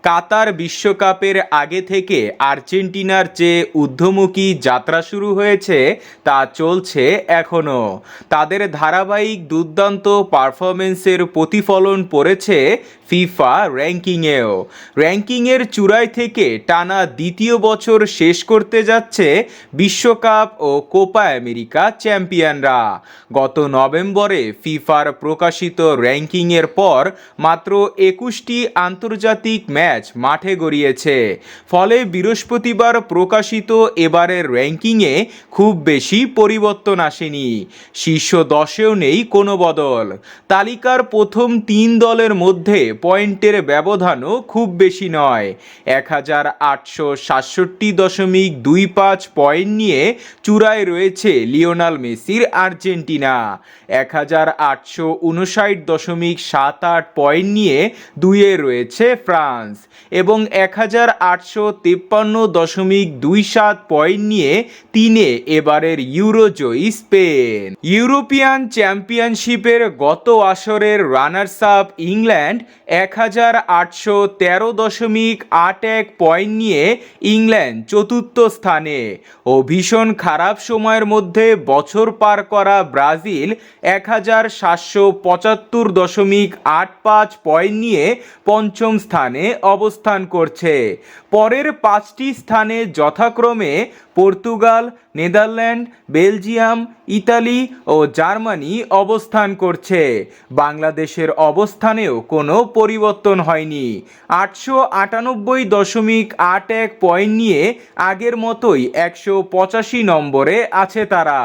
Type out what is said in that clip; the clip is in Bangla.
কাতার বিশ্বকাপের আগে থেকে আর্জেন্টিনার যে ঊর্ধ্বমুখী যাত্রা শুরু হয়েছে তা চলছে এখনও। তাদের ধারাবাহিক দুর্দান্ত পারফরমেন্সের প্রতিফলন পড়েছে ফিফা র্যাঙ্কিংয়ের চূড়ায় থেকে টানা দ্বিতীয় বছর শেষ করতে যাচ্ছে বিশ্বকাপ ও কোপা আমেরিকা চ্যাম্পিয়নরা। গত নভেম্বরে ফিফার প্রকাশিত র্যাঙ্কিংয়ের পর মাত্র 21টি আন্তর্জাতিক ম্যাচ মাঠে গড়িয়েছে। ফলে বৃহস্পতিবার প্রকাশিত এবারের র্যাঙ্কিংয়ে খুব বেশি পরিবর্তন আসেনি। শীর্ষ 10এও নেই কোনো বদল। তালিকার প্রথম 3 দলের মধ্যে পয়েন্টের ব্যবধানও খুব বেশি নয়। 1867.25 পয়েন্ট নিয়ে চূড়ায় রয়েছে লিওনেল মেসির আর্জেন্টিনা। 1859.78 পয়েন্ট নিয়ে 2-এ রয়েছে ফ্রান্স এবং 1853.27 পয়েন্ট নিয়ে 3-এ এবারের ইউরোজয়ী স্পেন। ইউরোপিয়ান চ্যাম্পিয়নশিপের গত আসরের রানার্স আপ ইংল্যান্ড 1813.81 পয়েন্ট নিয়ে ইংল্যান্ড চতুর্থ স্থানে ও ভীষণ খারাপ সময়ের মধ্যে বছর পার করা ব্রাজিল 1775.85 পয়েন্ট নিয়ে পঞ্চম স্থানে অবস্থান করছে। পরের 5টি স্থানে যথাক্রমে পর্তুগাল, নেদারল্যান্ড, বেলজিয়াম, ইতালি ও জার্মানি অবস্থান করছে। বাংলাদেশের অবস্থানেও কোনো পরিবর্তন হয়নি। 898.81 পয়েন্ট নিয়ে আগের মতোই 185 নম্বরে আছে তারা।